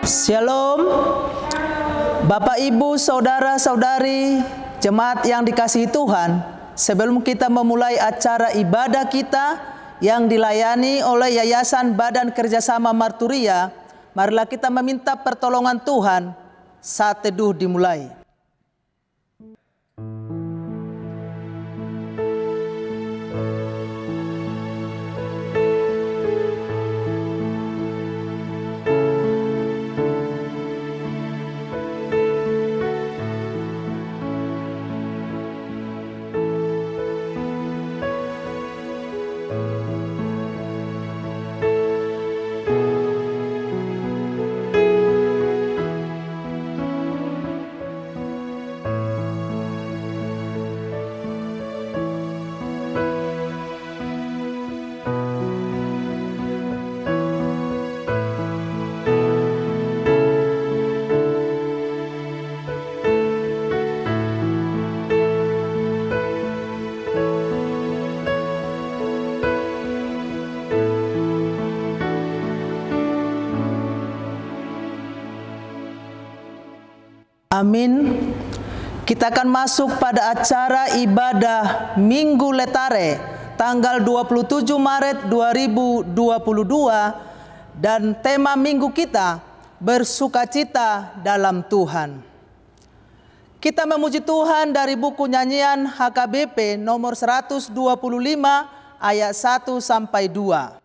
Shalom, Bapak Ibu, Saudara-saudari, jemaat yang dikasihi Tuhan. Sebelum kita memulai acara ibadah kita yang dilayani oleh Yayasan Badan Kerjasama Marturia, marilah kita meminta pertolongan Tuhan saat teduh dimulai. Amin. Kita akan masuk pada acara ibadah Minggu Letare tanggal 27 Maret 2022 dan tema minggu kita bersukacita dalam Tuhan. Kita memuji Tuhan dari buku nyanyian HKBP nomor 125 ayat 1 sampai 2.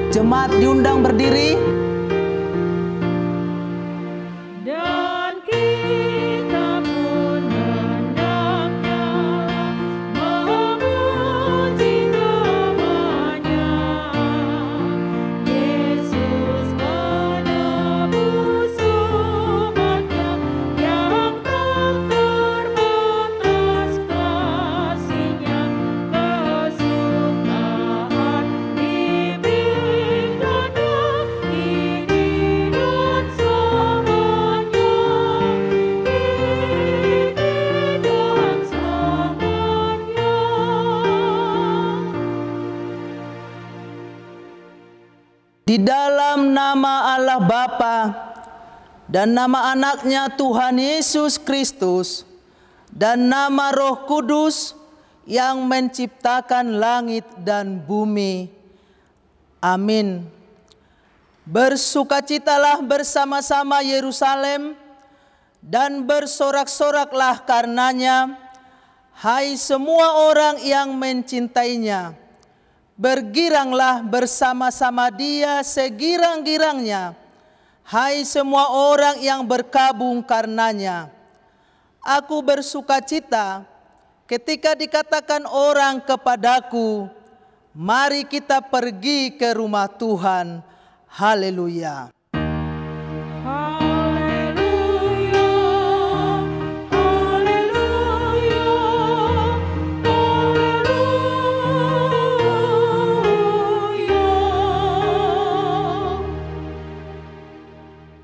Jemaat diundang berdiri. Dan kita pun hendaknya memuji namanya. Yesus menebus umatnya yang tak terbatas kasih-Nya, kesukaan Di dalam nama Allah Bapa dan nama anaknya Tuhan Yesus Kristus dan nama Roh Kudus yang menciptakan langit dan bumi. Amin. Bersukacitalah bersama-sama Yerusalem dan bersorak-soraklah karenanya, hai semua orang yang mencintainya. Bergiranglah bersama-sama Dia segirang-girangnya, hai semua orang yang berkabung karenanya. Aku bersukacita ketika dikatakan orang kepadaku, mari kita pergi ke rumah Tuhan. Haleluya.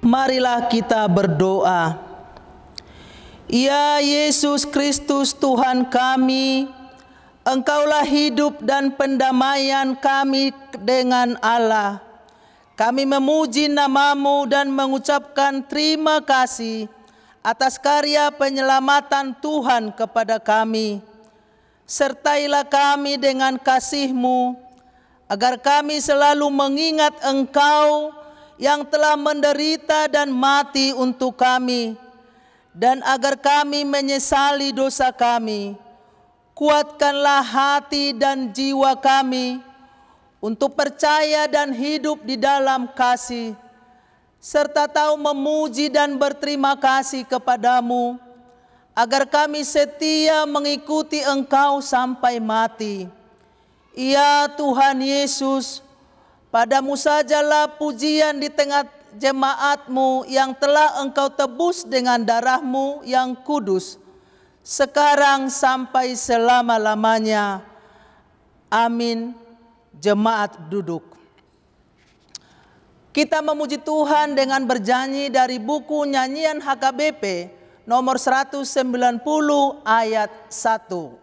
Marilah kita berdoa. Ya Yesus Kristus Tuhan kami, Engkaulah hidup dan pendamaian kami dengan Allah. Kami memuji nama-Mu dan mengucapkan terima kasih atas karya penyelamatan Tuhan kepada kami. Sertailah kami dengan kasih-Mu, agar kami selalu mengingat Engkau yang telah menderita dan mati untuk kami, dan agar kami menyesali dosa kami. Kuatkanlah hati dan jiwa kami untuk percaya dan hidup di dalam kasih, serta tahu memuji dan berterima kasih kepadamu, agar kami setia mengikuti Engkau sampai mati. Ya Tuhan Yesus, padamu sajalah pujian di tengah jemaat-Mu yang telah Engkau tebus dengan darah-Mu yang kudus, sekarang sampai selama-lamanya. Amin. Jemaat duduk. Kita memuji Tuhan dengan bernyanyi dari buku nyanyian HKBP nomor 190 ayat 1.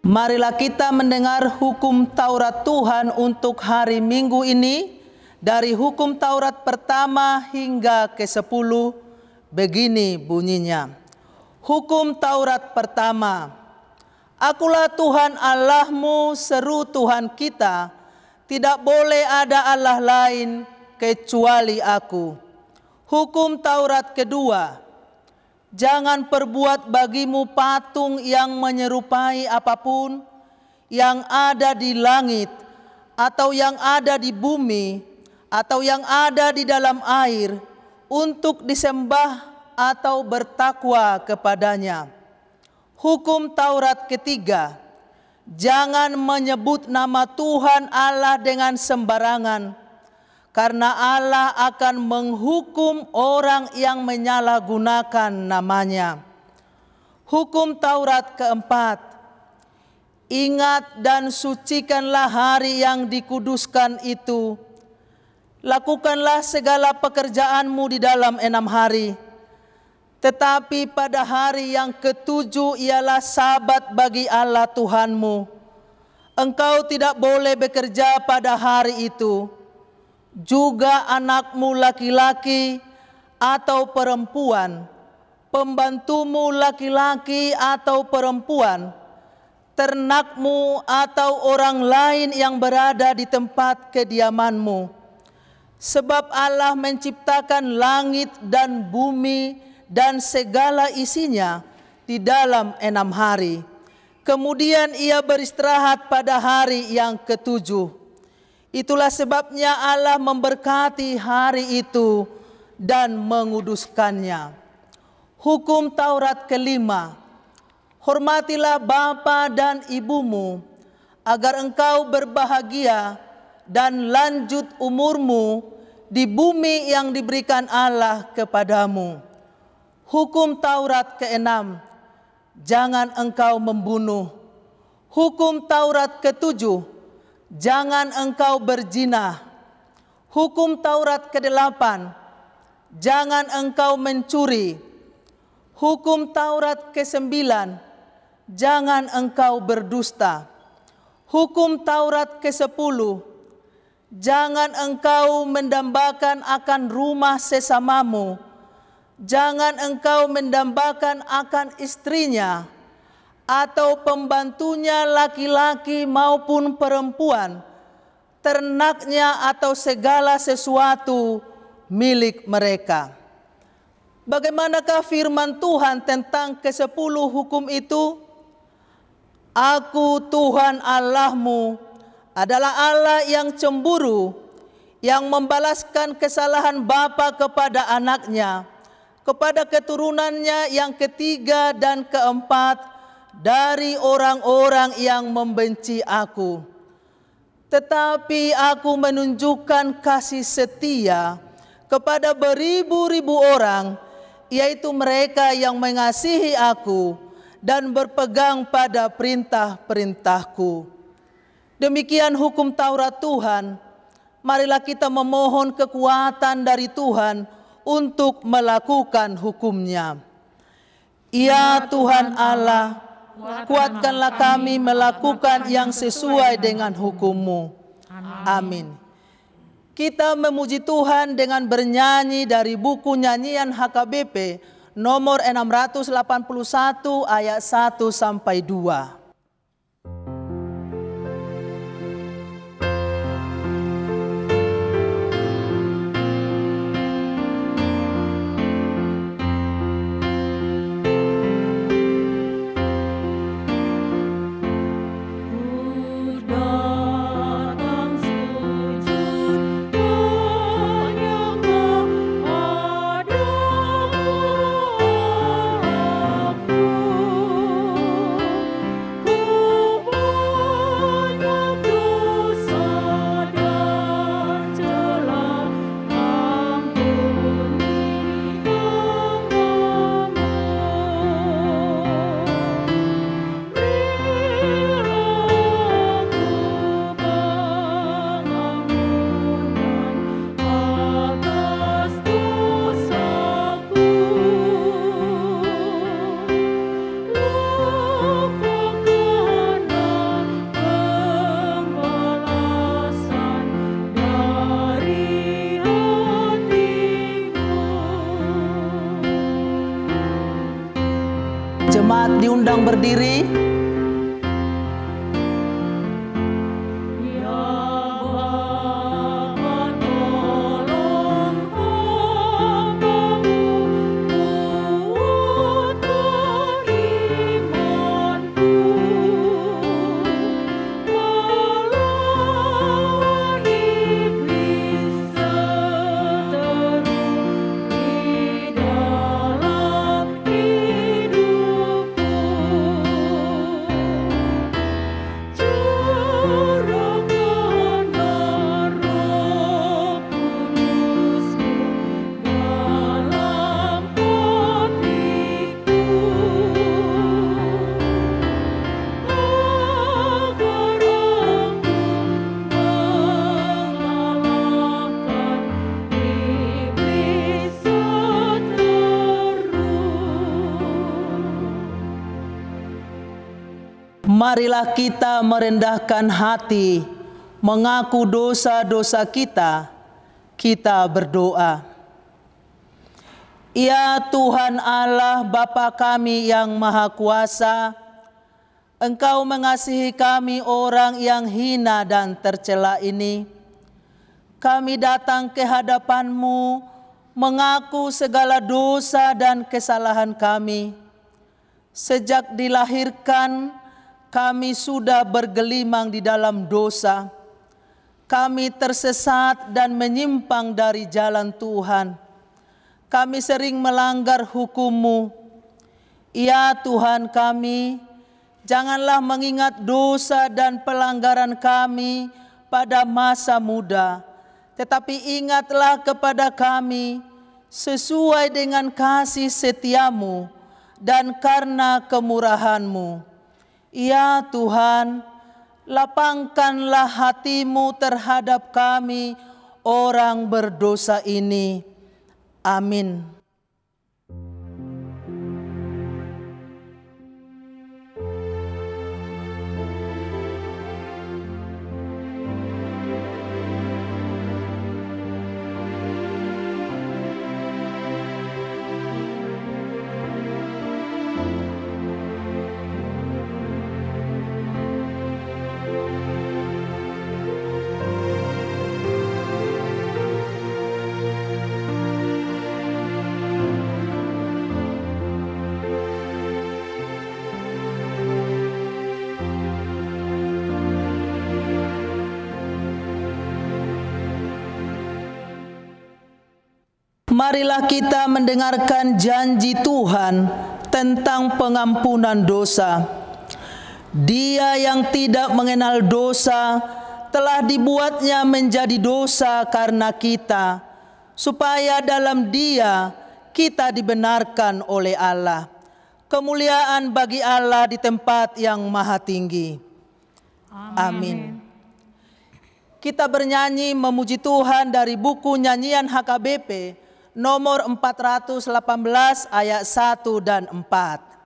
Marilah kita mendengar hukum Taurat Tuhan untuk hari Minggu ini dari hukum Taurat pertama hingga ke-10. Begini bunyinya. Hukum Taurat pertama. Akulah Tuhan Allahmu, seru Tuhan kita, tidak boleh ada Allah lain kecuali aku. Hukum Taurat kedua. Jangan perbuat bagimu patung yang menyerupai apapun yang ada di langit, atau yang ada di bumi, atau yang ada di dalam air, untuk disembah atau bertakwa kepadanya. Hukum Taurat ketiga. Jangan menyebut nama Tuhan Allah dengan sembarangan, karena Allah akan menghukum orang yang menyalahgunakan namanya. Hukum Taurat keempat. Ingat dan sucikanlah hari yang dikuduskan itu. Lakukanlah segala pekerjaanmu di dalam 6 hari. Tetapi pada hari yang ke-7 ialah Sabat bagi Allah Tuhanmu. Engkau tidak boleh bekerja pada hari itu. Juga anakmu laki-laki atau perempuan, pembantumu laki-laki atau perempuan, ternakmu atau orang lain yang berada di tempat kediamanmu. Sebab Allah menciptakan langit dan bumi dan segala isinya di dalam 6 hari. Kemudian Ia beristirahat pada hari yang ke-7. Itulah sebabnya Allah memberkati hari itu dan menguduskannya. Hukum Taurat kelima. Hormatilah bapa dan ibumu, agar engkau berbahagia dan lanjut umurmu di bumi yang diberikan Allah kepadamu. Hukum Taurat keenam. Jangan engkau membunuh. Hukum Taurat ketujuh. Jangan engkau berzina. Hukum Taurat ke-8. Jangan engkau mencuri. Hukum Taurat ke-9. Jangan engkau berdusta. Hukum Taurat ke-10. Jangan engkau mendambakan akan rumah sesamamu. Jangan engkau mendambakan akan istrinya, atau pembantunya laki-laki maupun perempuan, ternaknya atau segala sesuatu milik mereka. Bagaimanakah firman Tuhan tentang ke-10 hukum itu? Aku Tuhan Allahmu adalah Allah yang cemburu, yang membalaskan kesalahan bapa kepada anaknya, kepada keturunannya yang ketiga dan keempat, dari orang-orang yang membenci aku. Tetapi aku menunjukkan kasih setia kepada beribu-ribu orang, yaitu mereka yang mengasihi Aku dan berpegang pada perintah-perintahku. Demikian hukum Taurat Tuhan. Marilah kita memohon kekuatan dari Tuhan untuk melakukan hukum-Nya. Ya Tuhan Allah, kuatkanlah kami melakukan yang sesuai dengan hukum-Mu. Amin. Kita memuji Tuhan dengan bernyanyi dari buku nyanyian HKBP nomor 681 ayat 1 sampai 2. Jemaat diundang berdiri. Marilah kita merendahkan hati, mengaku dosa-dosa kita, kita berdoa. Ya Tuhan Allah Bapa kami yang Maha Kuasa, Engkau mengasihi kami orang yang hina dan tercela ini. Kami datang ke hadapan-Mu, mengaku segala dosa dan kesalahan kami. Sejak dilahirkan, kami sudah bergelimang di dalam dosa. Kami tersesat dan menyimpang dari jalan Tuhan. Kami sering melanggar hukum-Mu. Ya Tuhan kami, janganlah mengingat dosa dan pelanggaran kami pada masa muda, tetapi ingatlah kepada kami sesuai dengan kasih setia-Mu dan karena kemurahan-Mu. Ya Tuhan, lapangkanlah hati-Mu terhadap kami orang berdosa ini. Amin. Marilah kita mendengarkan janji Tuhan tentang pengampunan dosa. Dia yang tidak mengenal dosa telah dibuatnya menjadi dosa karena kita, supaya dalam Dia kita dibenarkan oleh Allah. Kemuliaan bagi Allah di tempat yang maha tinggi. Amin. Kita bernyanyi memuji Tuhan dari buku nyanyian HKBP nomor 418 ayat 1 dan 4.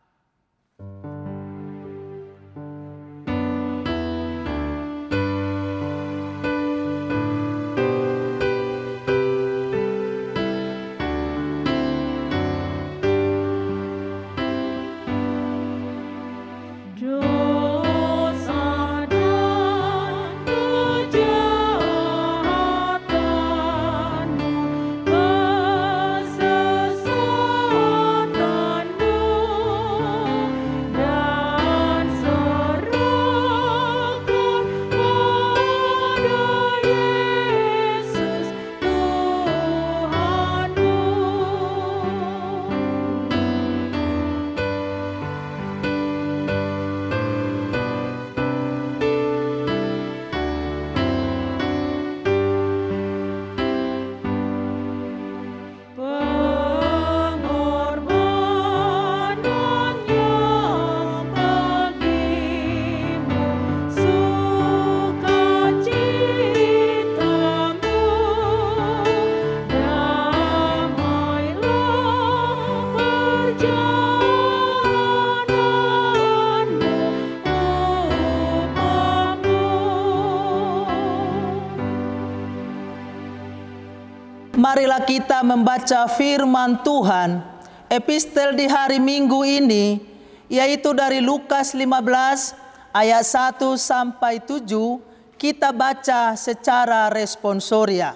Marilah kita membaca firman Tuhan, epistel di hari Minggu ini, yaitu dari Lukas 15 ayat 1 sampai 7, kita baca secara responsoria.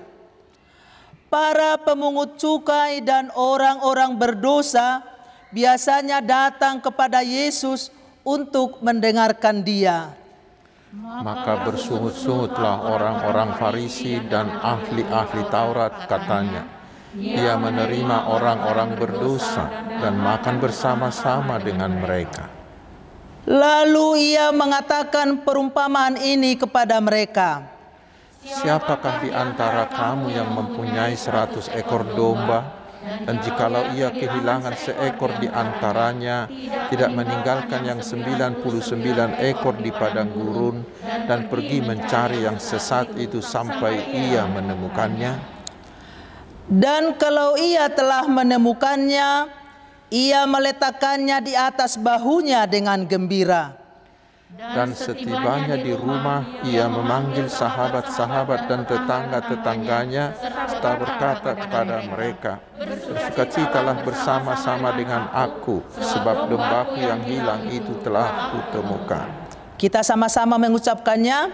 Para pemungut cukai dan orang-orang berdosa biasanya datang kepada Yesus untuk mendengarkan Dia. Maka bersungut-sungutlah orang-orang Farisi dan ahli-ahli Taurat, katanya, Ia menerima orang-orang berdosa dan makan bersama-sama dengan mereka. Lalu Ia mengatakan perumpamaan ini kepada mereka. Siapakah di antara kamu yang mempunyai 100 ekor domba, dan jikalau ia kehilangan seekor di antaranya, tidak meninggalkan yang 99 ekor di padang gurun, dan pergi mencari yang sesat itu sampai ia menemukannya? Dan kalau ia telah menemukannya, ia meletakkannya di atas bahunya dengan gembira. Dan setibanya di rumah, ia memanggil sahabat-sahabat dan tetangga-tetangganya, serta berkata kepada mereka, "Bersukacitalah bersama-sama dengan aku, sebab dombaku yang hilang itu telah kutemukan." Kita sama-sama mengucapkannya.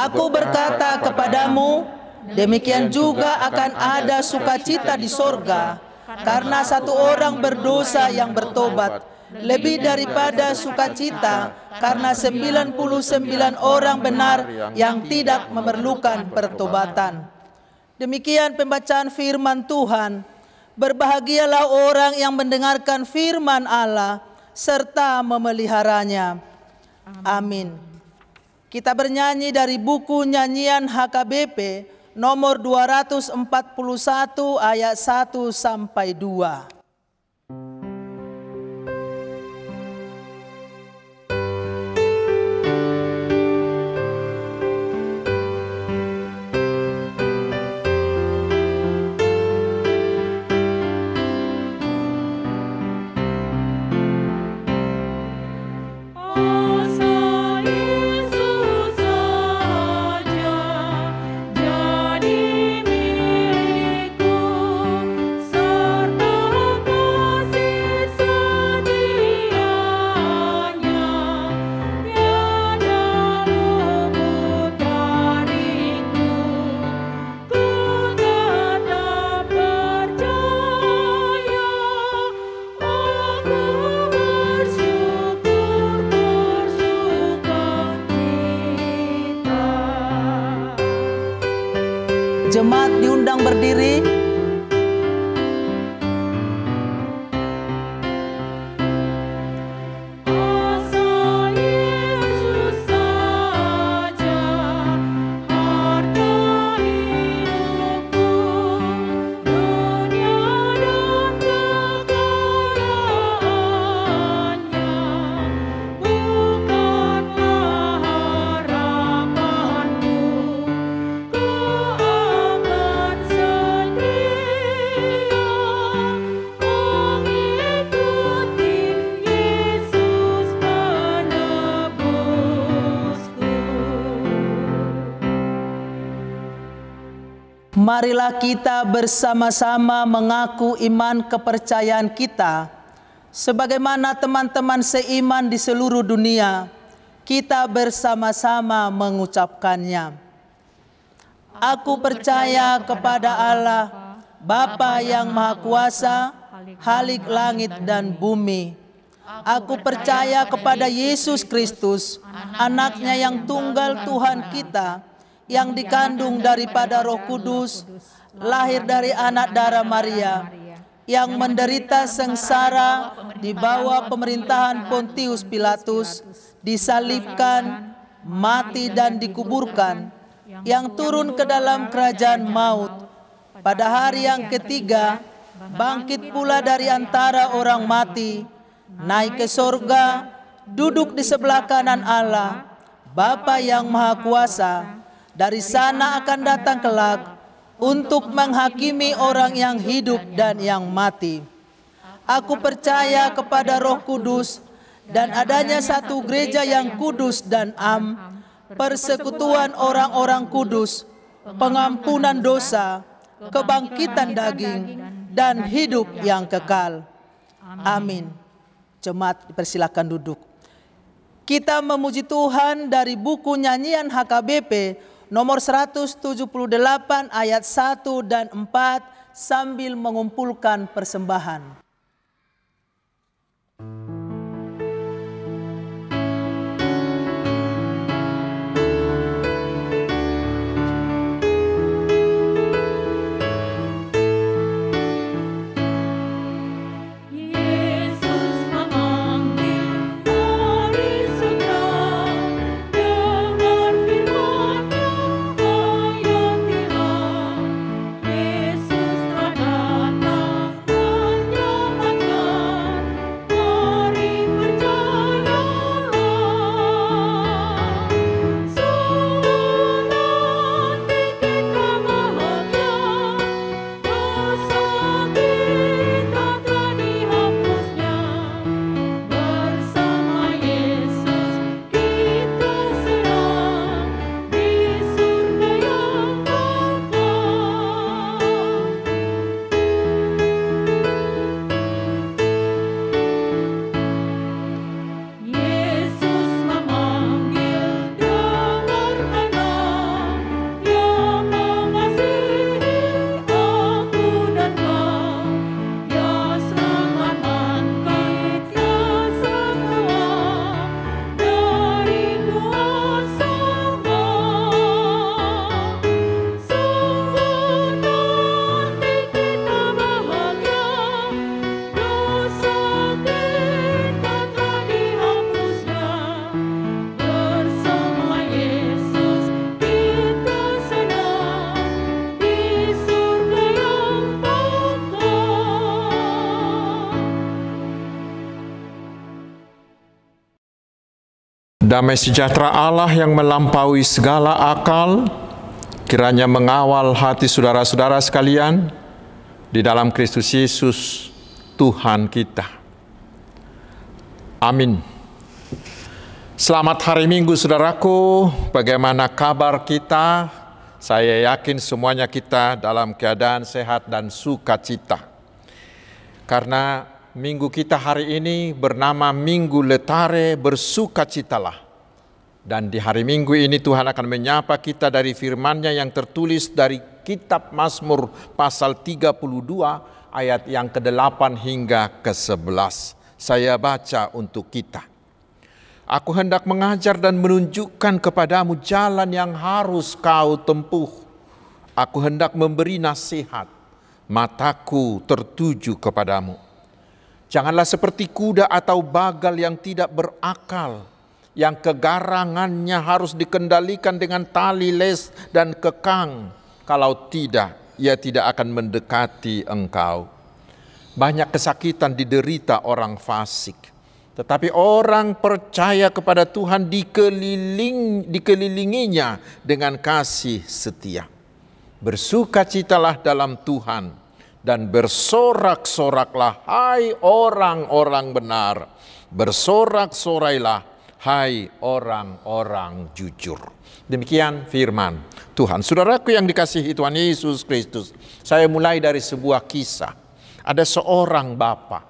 Aku berkata kepadamu, demikian juga akan ada sukacita di sorga, karena satu orang berdosa yang bertobat, lebih daripada sukacita karena 99 orang benar yang tidak memerlukan pertobatan. Demikian pembacaan firman Tuhan. Berbahagialah orang yang mendengarkan firman Allah serta memeliharanya. Amin. Kita bernyanyi dari buku nyanyian HKBP nomor 241 ayat 1 sampai 2. Jemaat diundang berdiri. Asal Yesus saja harta hidupku, Marilah kita bersama-sama mengaku iman kepercayaan kita. Sebagaimana teman-teman seiman di seluruh dunia, kita bersama-sama mengucapkannya. Aku percaya kepada Allah, Bapa yang Maha Kuasa, Khalik langit dan bumi. Aku percaya kepada Yesus Kristus, anaknya yang tunggal Tuhan kita, yang dikandung daripada Roh Kudus, lahir dari anak darah Maria, yang menderita sengsara di bawah pemerintahan Pontius Pilatus, disalibkan, mati dan dikuburkan, yang turun ke dalam kerajaan maut. Pada hari yang ketiga, bangkit pula dari antara orang mati, naik ke sorga, duduk di sebelah kanan Allah, Bapa yang Maha Kuasa. Dari sana akan datang kelak untuk menghakimi orang yang hidup dan yang mati. Aku percaya kepada Roh Kudus dan adanya satu gereja yang kudus dan am, persekutuan orang-orang kudus, pengampunan dosa, kebangkitan daging, dan hidup yang kekal. Amin. Jemaat dipersilakan duduk. Kita memuji Tuhan dari buku nyanyian HKBP nomor 178 ayat 1 dan 4 sambil mengumpulkan persembahan. Damai sejahtera Allah yang melampaui segala akal, kiranya mengawal hati saudara-saudara sekalian di dalam Kristus Yesus, Tuhan kita. Amin. Selamat hari Minggu, saudaraku. Bagaimana kabar kita? Saya yakin semuanya kita dalam keadaan sehat dan sukacita. Karena minggu kita hari ini bernama Minggu Letare, bersukacitalah. Dan di hari Minggu ini Tuhan akan menyapa kita dari firman-Nya yang tertulis dari kitab Mazmur pasal 32 ayat yang ke-8 hingga ke-11. Saya baca untuk kita. Aku hendak mengajar dan menunjukkan kepadamu jalan yang harus kau tempuh. Aku hendak memberi nasihat, mataku tertuju kepadamu. Janganlah seperti kuda atau bagal yang tidak berakal, yang kegarangannya harus dikendalikan dengan tali les dan kekang. Kalau tidak, ia tidak akan mendekati engkau. Banyak kesakitan diderita orang fasik, tetapi orang percaya kepada Tuhan dikelilinginya dengan kasih setia. Bersukacitalah dalam Tuhan dan bersorak-soraklah hai orang-orang benar. Bersorak-sorailah hai orang-orang jujur. Demikian firman Tuhan. Saudaraku yang dikasihi Tuhan Yesus Kristus, saya mulai dari sebuah kisah. Ada seorang bapa,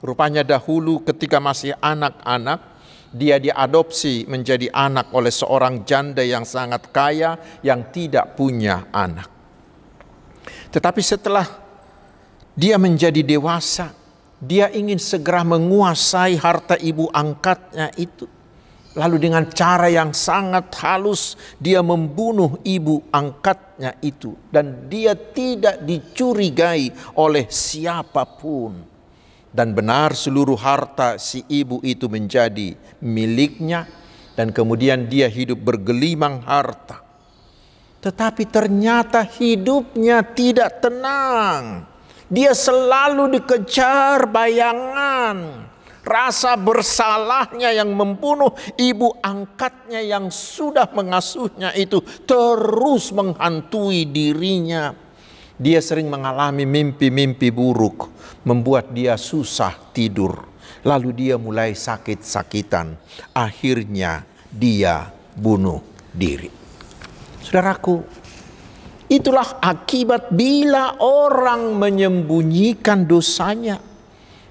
rupanya dahulu ketika masih anak-anak, dia diadopsi menjadi anak oleh seorang janda yang sangat kaya yang tidak punya anak. Tetapi setelah dia menjadi dewasa, dia ingin segera menguasai harta ibu angkatnya itu. Lalu dengan cara yang sangat halus dia membunuh ibu angkatnya itu. Dan dia tidak dicurigai oleh siapapun. Dan benar seluruh harta si ibu itu menjadi miliknya. Dan kemudian dia hidup bergelimang harta. Tetapi ternyata hidupnya tidak tenang. Dia selalu dikejar bayangan. Rasa bersalahnya yang membunuh ibu angkatnya yang sudah mengasuhnya itu terus menghantui dirinya. Dia sering mengalami mimpi-mimpi buruk, membuat dia susah tidur. Lalu dia mulai sakit-sakitan. Akhirnya dia bunuh diri. Saudaraku, itulah akibat bila orang menyembunyikan dosanya.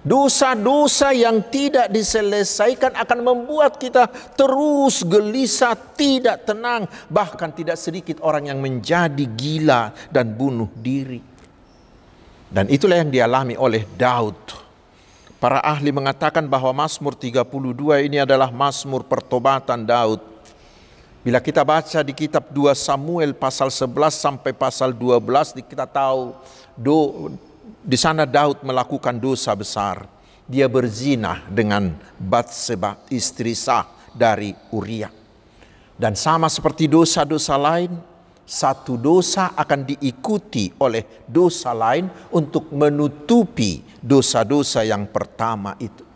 Dosa-dosa yang tidak diselesaikan akan membuat kita terus gelisah, tidak tenang. Bahkan tidak sedikit orang yang menjadi gila dan bunuh diri. Dan itulah yang dialami oleh Daud. Para ahli mengatakan bahwa Mazmur 32 ini adalah Mazmur pertobatan Daud. Bila kita baca di kitab 2 Samuel pasal 11 sampai pasal 12, kita tahu di sana Daud melakukan dosa besar. Dia berzina dengan Batseba, istri sah dari Uria. Dan sama seperti dosa-dosa lain, satu dosa akan diikuti oleh dosa lain untuk menutupi dosa-dosa yang pertama itu.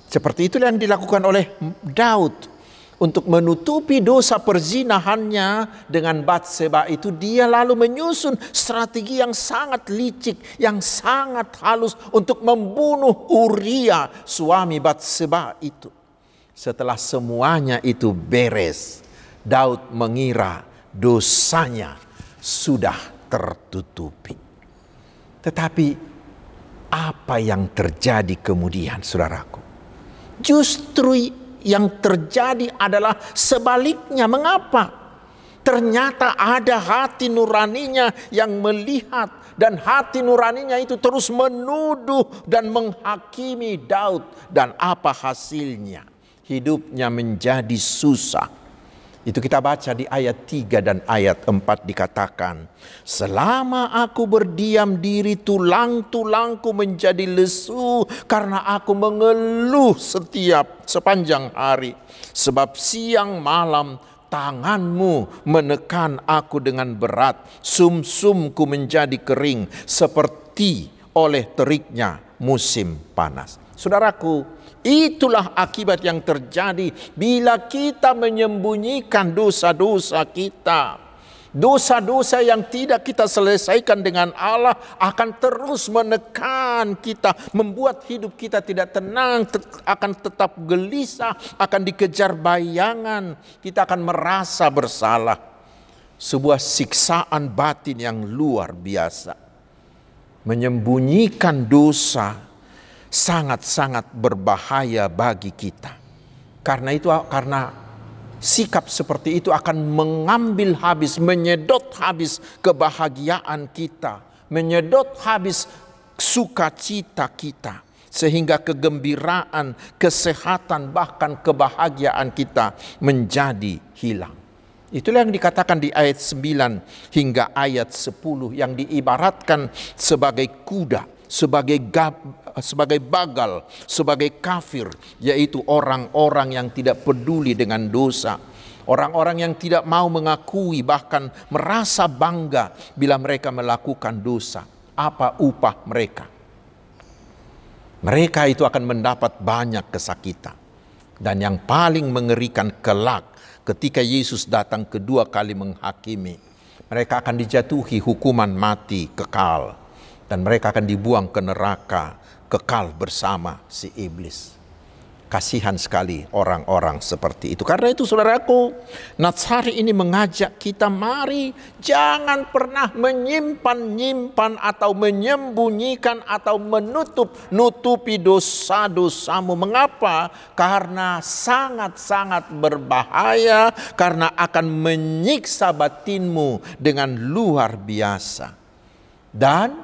Seperti itulah yang dilakukan oleh Daud. Untuk menutupi dosa perzinahannya dengan Batseba itu, dia lalu menyusun strategi yang sangat licik, yang sangat halus untuk membunuh Uria, suami Batseba itu. Setelah semuanya itu beres, Daud mengira dosanya sudah tertutupi. Tetapi apa yang terjadi kemudian, saudaraku? Justru yang terjadi adalah sebaliknya. Mengapa? Ternyata ada hati nuraninya yang melihat, dan hati nuraninya itu terus menuduh dan menghakimi Daud. Dan apa hasilnya? Hidupnya menjadi susah. Itu kita baca di ayat 3 dan ayat 4 dikatakan, selama aku berdiam diri, tulang-tulangku menjadi lesu karena aku mengeluh sepanjang hari. Sebab siang malam tanganmu menekan aku dengan berat, sumsumku menjadi kering seperti oleh teriknya musim panas. Saudaraku, itulah akibat yang terjadi bila kita menyembunyikan dosa-dosa kita. Dosa-dosa yang tidak kita selesaikan dengan Allah akan terus menekan kita, membuat hidup kita tidak tenang, akan tetap gelisah, akan dikejar bayangan, kita akan merasa bersalah. Sebuah siksaan batin yang luar biasa. Menyembunyikan dosa sangat-sangat berbahaya bagi kita. Karena sikap seperti itu akan mengambil habis, menyedot habis kebahagiaan kita, menyedot habis sukacita kita, sehingga kegembiraan, kesehatan, bahkan kebahagiaan kita menjadi hilang. Itulah yang dikatakan di ayat 9 hingga ayat 10 yang diibaratkan sebagai kuda, sebagai bagal, sebagai kafir, yaitu orang-orang yang tidak peduli dengan dosa. Orang-orang yang tidak mau mengakui, bahkan merasa bangga bila mereka melakukan dosa. Apa upah mereka? Mereka itu akan mendapat banyak kesakitan. Dan yang paling mengerikan kelak, ketika Yesus datang kedua kali menghakimi, mereka akan dijatuhi hukuman mati kekal. Dan mereka akan dibuang ke neraka kekal bersama si iblis. Kasihan sekali orang-orang seperti itu. Karena itu saudaraku, Nats hari ini mengajak kita, mari jangan pernah menyimpan-nyimpan atau menyembunyikan atau nutupi dosa-dosamu. Mengapa? Karena sangat-sangat berbahaya, karena akan menyiksa batinmu dengan luar biasa. Dan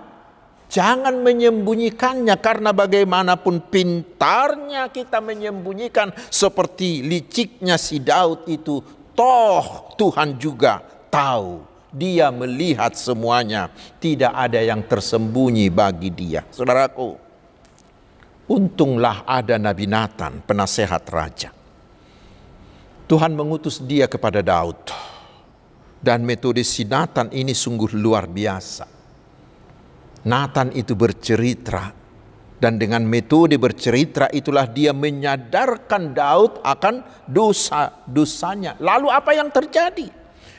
jangan menyembunyikannya, karena bagaimanapun pintarnya kita menyembunyikan seperti liciknya si Daud itu, toh Tuhan juga tahu. Dia melihat semuanya, tidak ada yang tersembunyi bagi dia. Saudaraku, untunglah ada Nabi Nathan, penasehat raja. Tuhan mengutus dia kepada Daud. Dan metode si Nathan ini sungguh luar biasa. Nathan itu bercerita, dan dengan metode bercerita itulah dia menyadarkan Daud akan dosa-dosanya. Lalu apa yang terjadi?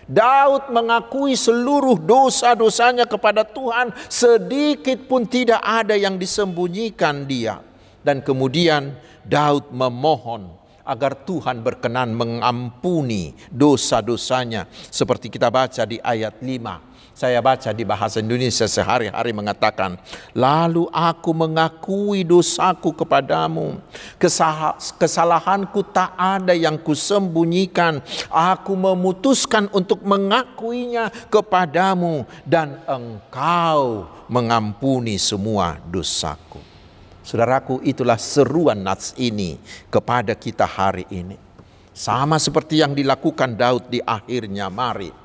Daud mengakui seluruh dosa-dosanya kepada Tuhan, sedikit pun tidak ada yang disembunyikan dia. Dan kemudian Daud memohon agar Tuhan berkenan mengampuni dosa-dosanya. Seperti kita baca di ayat 5. Saya baca di bahasa Indonesia sehari-hari mengatakan, lalu aku mengakui dosaku kepadamu. Kesalahanku tak ada yang kusembunyikan. Aku memutuskan untuk mengakuinya kepadamu, dan engkau mengampuni semua dosaku. Saudaraku, itulah seruan Nats ini kepada kita hari ini. Sama seperti yang dilakukan Daud di akhirnya, mari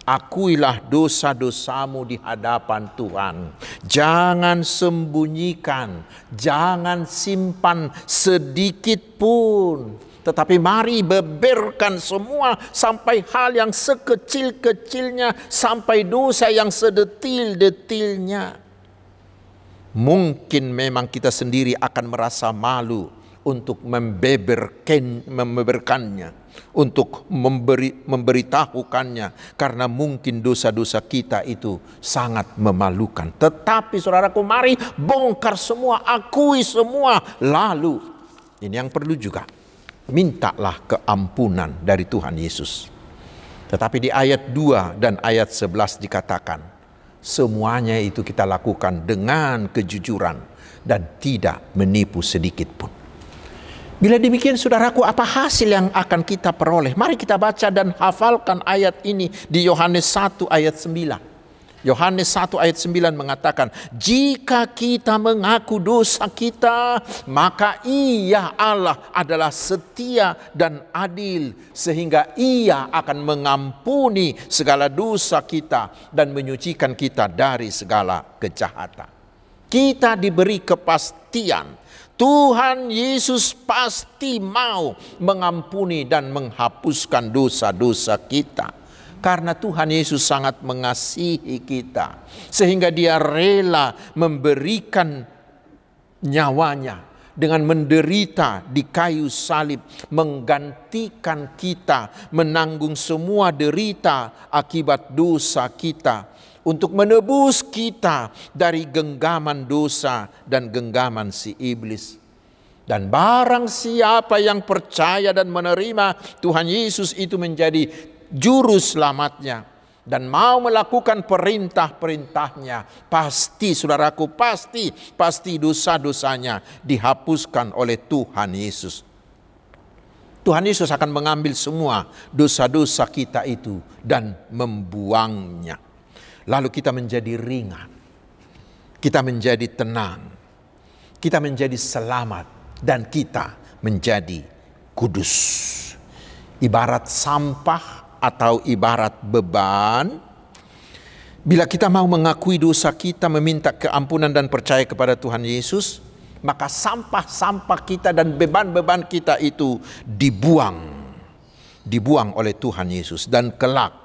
akuilah dosa-dosamu di hadapan Tuhan. Jangan sembunyikan, jangan simpan sedikit pun. Tetapi mari beberkan semua, sampai hal yang sekecil-kecilnya, sampai dosa yang sedetil-detilnya. Mungkin memang kita sendiri akan merasa malu untuk membeberkannya, untuk memberitahukannya, karena mungkin dosa-dosa kita itu sangat memalukan. Tetapi saudaraku, mari bongkar semua, akui semua. Lalu ini yang perlu juga, mintalah keampunan dari Tuhan Yesus. Tetapi di ayat 2 dan ayat 11 dikatakan, semuanya itu kita lakukan dengan kejujuran dan tidak menipu sedikit pun. Bila demikian saudaraku, apa hasil yang akan kita peroleh? Mari kita baca dan hafalkan ayat ini di Yohanes 1 ayat 9. Yohanes 1 ayat 9 mengatakan, jika kita mengaku dosa kita, maka Ia Allah adalah setia dan adil, sehingga Ia akan mengampuni segala dosa kita dan menyucikan kita dari segala kejahatan. Kita diberi kepastian Tuhan Yesus pasti mau mengampuni dan menghapuskan dosa-dosa kita. Karena Tuhan Yesus sangat mengasihi kita, sehingga Dia rela memberikan nyawanya dengan menderita di kayu salib, menggantikan kita, menanggung semua derita akibat dosa kita, untuk menebus kita dari genggaman dosa dan genggaman si iblis. Dan barang siapa yang percaya dan menerima Tuhan Yesus itu menjadi juru selamatnya dan mau melakukan perintah-perintahnya, pasti saudaraku, pasti dosa-dosanya dihapuskan oleh Tuhan Yesus. Tuhan Yesus akan mengambil semua dosa-dosa kita itu dan membuangnya. Lalu kita menjadi ringan, kita menjadi tenang, kita menjadi selamat, dan kita menjadi kudus. Ibarat sampah atau ibarat beban, bila kita mau mengakui dosa kita, meminta keampunan dan percaya kepada Tuhan Yesus, maka sampah-sampah kita dan beban-beban kita itu dibuang oleh Tuhan Yesus. Dan kelak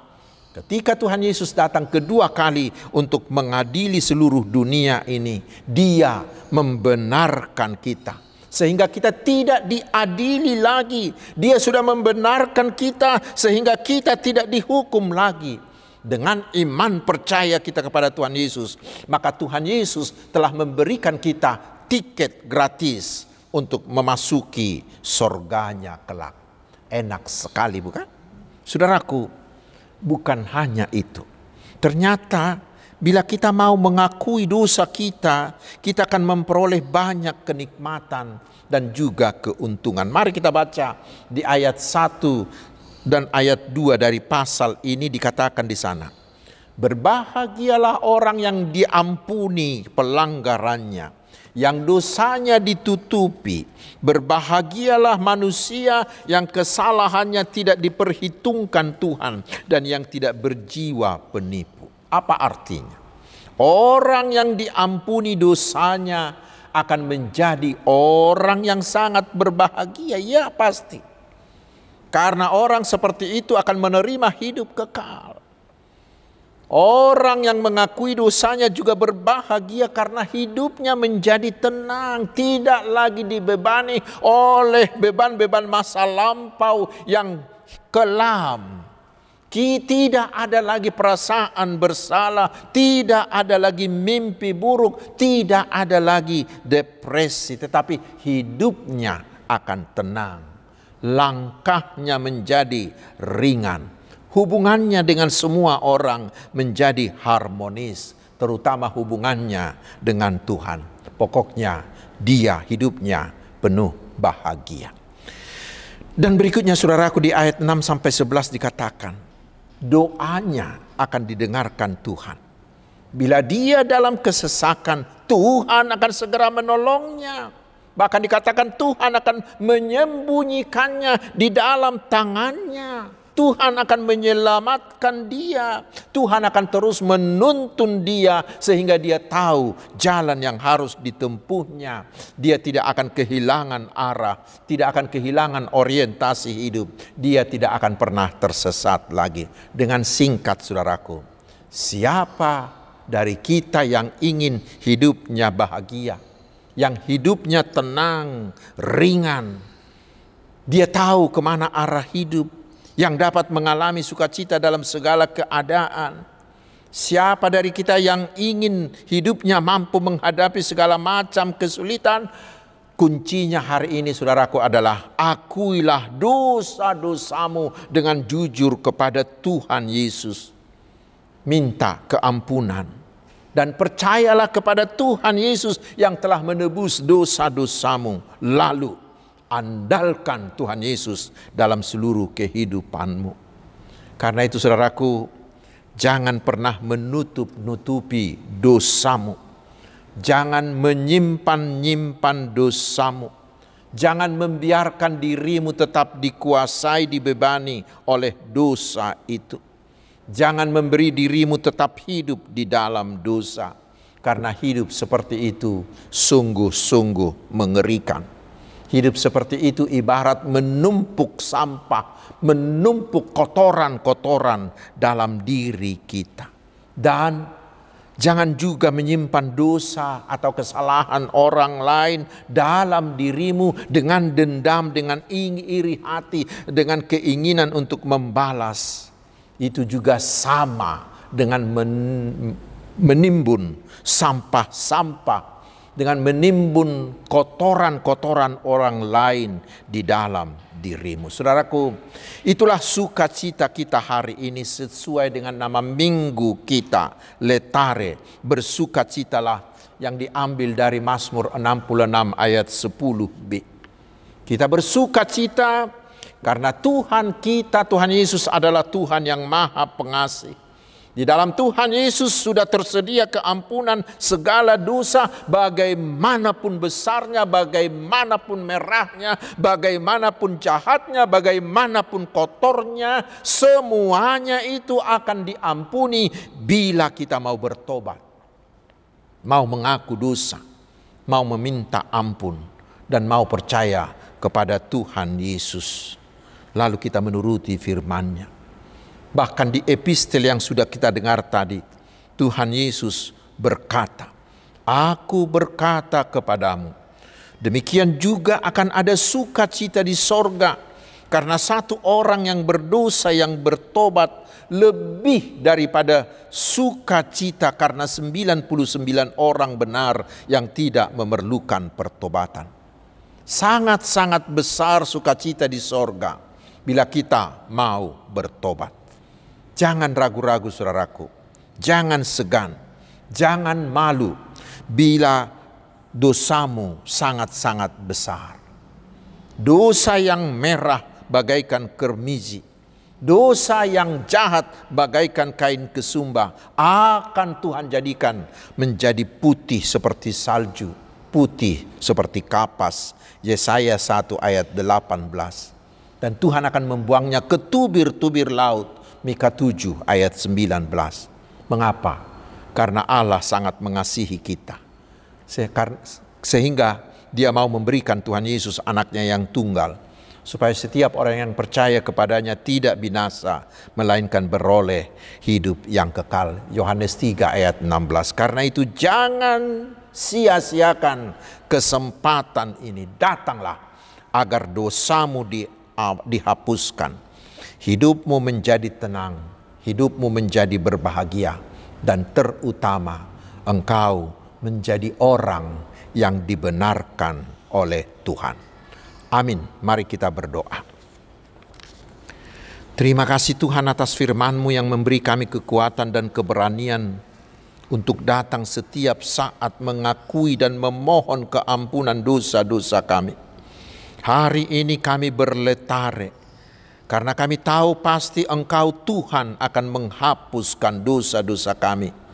ketika Tuhan Yesus datang kedua kali untuk mengadili seluruh dunia ini, Dia membenarkan kita, sehingga kita tidak diadili lagi. Dia sudah membenarkan kita sehingga kita tidak dihukum lagi. Dengan iman percaya kita kepada Tuhan Yesus, maka Tuhan Yesus telah memberikan kita tiket gratis untuk memasuki sorganya kelak. Enak sekali bukan? Saudaraku, bukan hanya itu. Ternyata bila kita mau mengakui dosa kita, kita akan memperoleh banyak kenikmatan dan juga keuntungan. Mari kita baca di ayat 1 dan ayat 2 dari pasal ini, dikatakan di sana. Berbahagialah orang yang diampuni pelanggarannya, yang dosanya ditutupi. Berbahagialah manusia yang kesalahannya tidak diperhitungkan Tuhan dan yang tidak berjiwa penipu. Apa artinya? Orang yang diampuni dosanya akan menjadi orang yang sangat berbahagia. Ya pasti. Karena orang seperti itu akan menerima hidup kekal. Orang yang mengakui dosanya juga berbahagia karena hidupnya menjadi tenang. Tidak lagi dibebani oleh beban-beban masa lampau yang kelam. Tidak ada lagi perasaan bersalah. Tidak ada lagi mimpi buruk. Tidak ada lagi depresi. Tetapi hidupnya akan tenang. Langkahnya menjadi ringan. Hubungannya dengan semua orang menjadi harmonis, terutama hubungannya dengan Tuhan. Pokoknya dia hidupnya penuh bahagia. Dan berikutnya saudaraku, di ayat 6-11 dikatakan, doanya akan didengarkan Tuhan. Bila dia dalam kesesakan, Tuhan akan segera menolongnya. Bahkan dikatakan Tuhan akan menyembunyikannya di dalam tangannya. Tuhan akan menyelamatkan dia. Tuhan akan terus menuntun dia sehingga dia tahu jalan yang harus ditempuhnya. Dia tidak akan kehilangan arah, tidak akan kehilangan orientasi hidup. Dia tidak akan pernah tersesat lagi. Dengan singkat saudaraku, siapa dari kita yang ingin hidupnya bahagia, yang hidupnya tenang, ringan, dia tahu kemana arah hidup, yang dapat mengalami sukacita dalam segala keadaan. Siapa dari kita yang ingin hidupnya mampu menghadapi segala macam kesulitan? Kuncinya hari ini saudaraku adalah akuilah dosa-dosamu dengan jujur kepada Tuhan Yesus. Minta keampunan dan percayalah kepada Tuhan Yesus yang telah menebus dosa-dosamu. Lalu andalkan Tuhan Yesus dalam seluruh kehidupanmu. Karena itu saudaraku, jangan pernah menutup-nutupi dosamu. Jangan menyimpan-nyimpan dosamu. Jangan membiarkan dirimu tetap dikuasai, dibebani oleh dosa itu. Jangan memberi dirimu tetap hidup di dalam dosa. Karena hidup seperti itu sungguh-sungguh mengerikan. Hidup seperti itu ibarat menumpuk sampah, menumpuk kotoran-kotoran dalam diri kita. Dan jangan juga menyimpan dosa atau kesalahan orang lain dalam dirimu dengan dendam, dengan iri hati, dengan keinginan untuk membalas. Itu juga sama dengan menimbun sampah-sampah, dengan menimbun kotoran-kotoran orang lain di dalam dirimu. Saudaraku, itulah sukacita kita hari ini sesuai dengan nama minggu kita, Letare, bersukacitalah, yang diambil dari Mazmur 66 ayat 10b. Kita bersukacita karena Tuhan kita, Tuhan Yesus adalah Tuhan yang Maha Pengasih. Di dalam Tuhan Yesus sudah tersedia keampunan segala dosa, bagaimanapun besarnya, bagaimanapun merahnya, bagaimanapun jahatnya, bagaimanapun kotornya, semuanya itu akan diampuni bila kita mau bertobat, mau mengaku dosa, mau meminta ampun, dan mau percaya kepada Tuhan Yesus. Lalu kita menuruti firman-Nya. Bahkan di epistel yang sudah kita dengar tadi, Tuhan Yesus berkata, "Aku berkata kepadamu, demikian juga akan ada sukacita di sorga, karena satu orang yang berdosa yang bertobat lebih daripada sukacita karena 99 orang benar yang tidak memerlukan pertobatan." Sangat-sangat besar sukacita di sorga bila kita mau bertobat. Jangan ragu-ragu saudaraku, jangan segan, jangan malu bila dosamu sangat-sangat besar. Dosa yang merah bagaikan kermizi, dosa yang jahat bagaikan kain kesumba akan Tuhan jadikan menjadi putih seperti salju, putih seperti kapas. Yesaya 1 ayat 18. Dan Tuhan akan membuangnya ke tubir-tubir laut. Mika 7 ayat 19. Mengapa? Karena Allah sangat mengasihi kita. Sehingga Dia mau memberikan Tuhan Yesus anaknya yang tunggal, supaya setiap orang yang percaya kepadanya tidak binasa, melainkan beroleh hidup yang kekal. Yohanes 3 ayat 16. Karena itu jangan sia-siakan kesempatan ini. Datanglah agar dosamu dihapuskan. Hidupmu menjadi tenang, hidupmu menjadi berbahagia, dan terutama engkau menjadi orang yang dibenarkan oleh Tuhan. Amin. Mari kita berdoa. Terima kasih Tuhan atas firman-Mu yang memberi kami kekuatan dan keberanian untuk datang setiap saat mengakui dan memohon keampunan dosa-dosa kami. Hari ini kami berletare karena kami tahu pasti Engkau Tuhan akan menghapuskan dosa-dosa kami.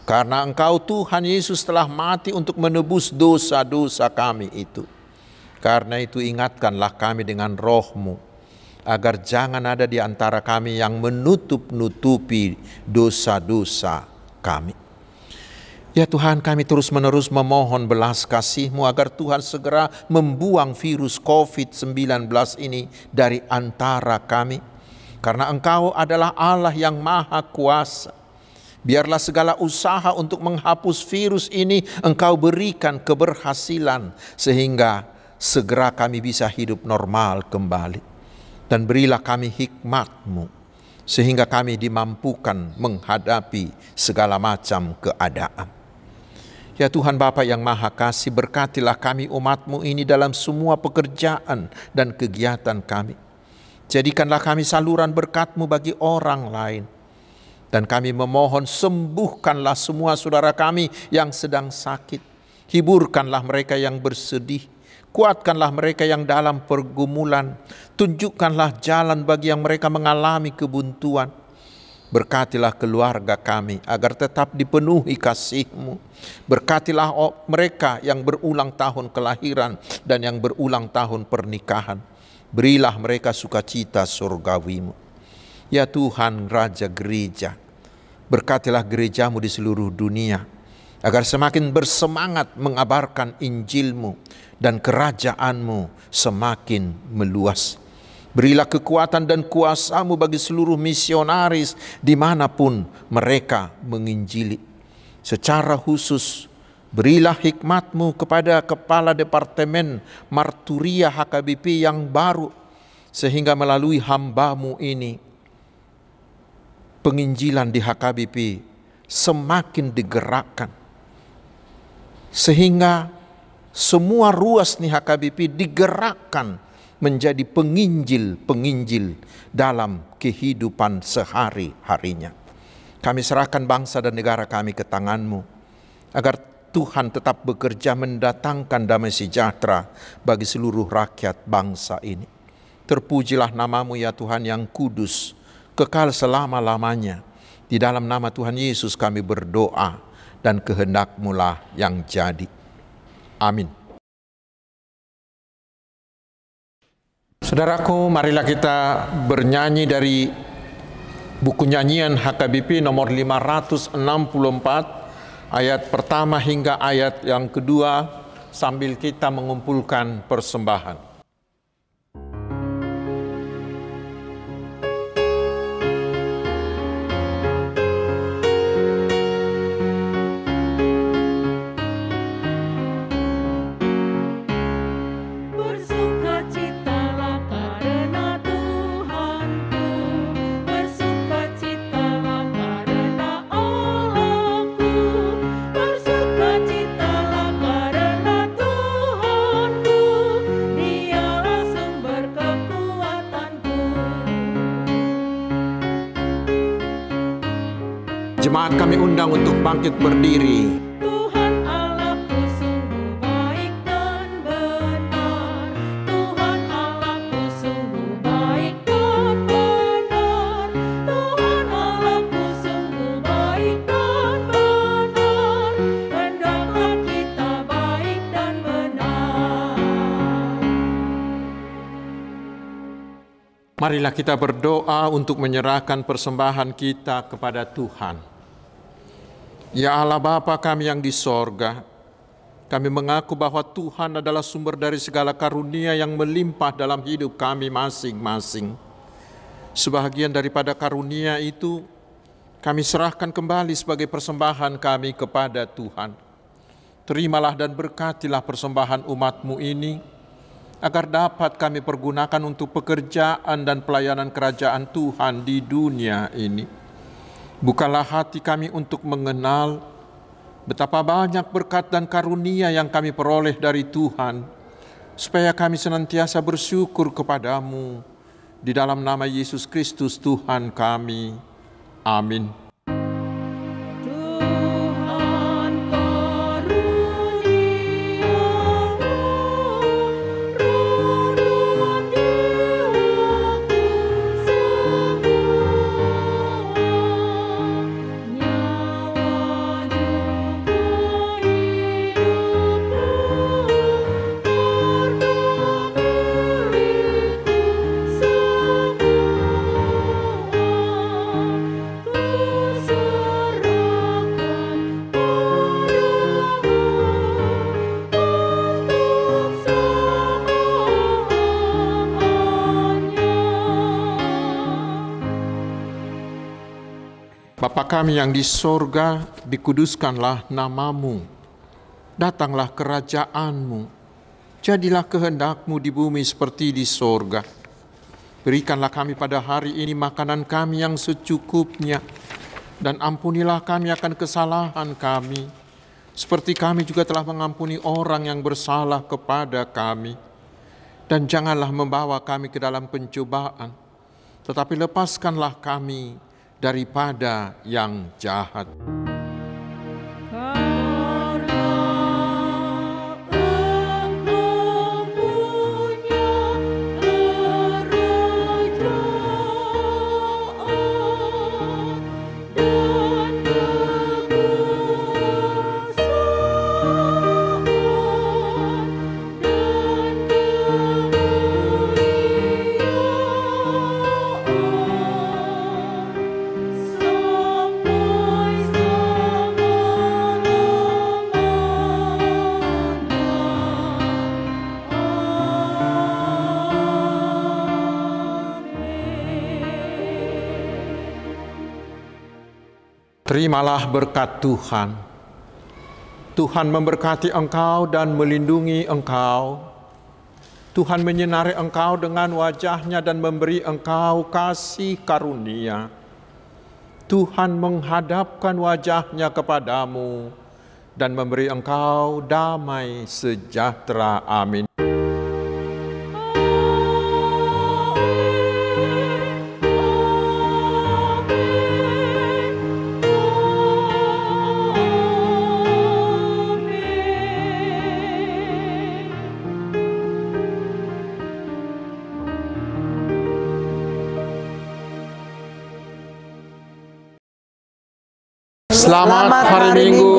Karena Engkau Tuhan Yesus telah mati untuk menebus dosa-dosa kami itu. Karena itu ingatkanlah kami dengan roh-Mu, agar jangan ada di antara kami yang menutup-nutupi dosa-dosa kami. Ya Tuhan, kami terus-menerus memohon belas kasih-Mu agar Tuhan segera membuang virus COVID-19 ini dari antara kami. Karena Engkau adalah Allah yang maha kuasa. Biarlah segala usaha untuk menghapus virus ini Engkau berikan keberhasilan, sehingga segera kami bisa hidup normal kembali. Dan berilah kami hikmat-Mu, sehingga kami dimampukan menghadapi segala macam keadaan. Ya Tuhan Bapa yang Maha Kasih, berkatilah kami umat-Mu ini dalam semua pekerjaan dan kegiatan kami. Jadikanlah kami saluran berkat-Mu bagi orang lain. Dan kami memohon sembuhkanlah semua saudara kami yang sedang sakit. Hiburkanlah mereka yang bersedih. Kuatkanlah mereka yang dalam pergumulan. Tunjukkanlah jalan bagi yang mereka mengalami kebuntuan. Berkatilah keluarga kami agar tetap dipenuhi kasih-Mu. Berkatilah mereka yang berulang tahun kelahiran dan yang berulang tahun pernikahan. Berilah mereka sukacita surgawi-Mu. Ya Tuhan Raja Gereja, berkatilah gereja-Mu di seluruh dunia, agar semakin bersemangat mengabarkan Injil-Mu dan kerajaan-Mu semakin meluas. Berilah kekuatan dan kuasa-Mu bagi seluruh misionaris dimanapun mereka menginjili. Secara khusus, berilah hikmat-Mu kepada Kepala Departemen Marturia HKBP yang baru, sehingga melalui hamba-Mu ini, penginjilan di HKBP semakin digerakkan. Sehingga semua ruas nih HKBP digerakkan menjadi penginjil-penginjil dalam kehidupan sehari-harinya. Kami serahkan bangsa dan negara kami ke tangan-Mu, agar Tuhan tetap bekerja mendatangkan damai sejahtera bagi seluruh rakyat bangsa ini. Terpujilah nama-Mu ya Tuhan yang kudus, kekal selama-lamanya. Di dalam nama Tuhan Yesus kami berdoa, dan kehendak-Mu lah yang jadi. Amin. Saudaraku, marilah kita bernyanyi dari buku nyanyian HKBP nomor 564, ayat pertama hingga ayat yang kedua, sambil kita mengumpulkan persembahan. kami undang untuk bangkit berdiri. Tuhan Allahku sungguh baik dan benar. Tuhan Allahku sungguh baik dan benar. Tuhan Allahku sungguh baik dan benar. Hendaklah kita baik dan benar. Marilah kita berdoa untuk menyerahkan persembahan kita kepada Tuhan. Ya Allah Bapa kami yang di sorga, kami mengaku bahwa Tuhan adalah sumber dari segala karunia yang melimpah dalam hidup kami masing-masing. Sebahagian daripada karunia itu, kami serahkan kembali sebagai persembahan kami kepada Tuhan. Terimalah dan berkatilah persembahan umat-Mu ini, agar dapat kami pergunakan untuk pekerjaan dan pelayanan kerajaan Tuhan di dunia ini. Bukalah hati kami untuk mengenal betapa banyak berkat dan karunia yang kami peroleh dari Tuhan, supaya kami senantiasa bersyukur kepadamu. Di dalam nama Yesus Kristus Tuhan kami. Amin. Tuhan Bapa kami yang di sorga, dikuduskanlah nama-Mu. Datanglah kerajaan-Mu. Jadilah kehendak-Mu di bumi seperti di sorga. Berikanlah kami pada hari ini makanan kami yang secukupnya. Dan ampunilah kami akan kesalahan kami, seperti kami juga telah mengampuni orang yang bersalah kepada kami. Dan janganlah membawa kami ke dalam pencobaan, tetapi lepaskanlah kami daripada yang jahat. Terimalah berkat Tuhan. Tuhan memberkati engkau dan melindungi engkau. Tuhan menyinari engkau dengan wajah-Nya dan memberi engkau kasih karunia. Tuhan menghadapkan wajah-Nya kepadamu dan memberi engkau damai sejahtera. Amin. Selamat hari Minggu,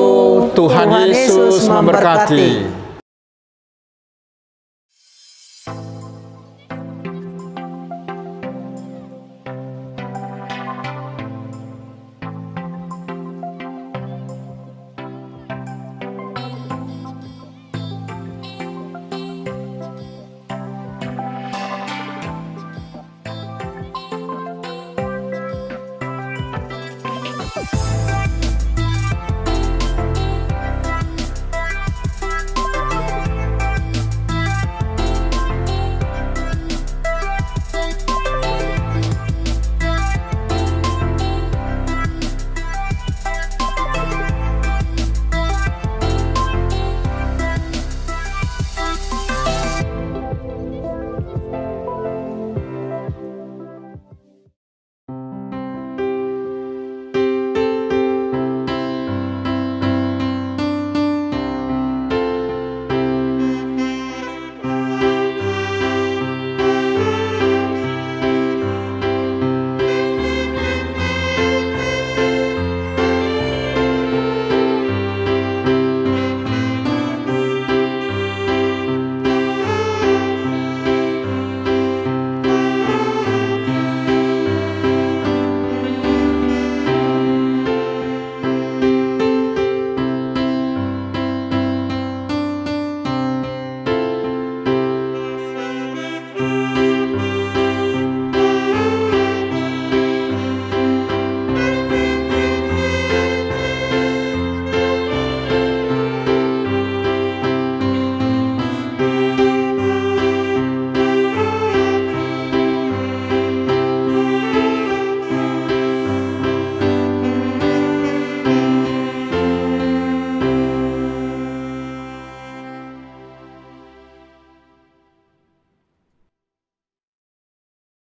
Tuhan Yesus memberkati.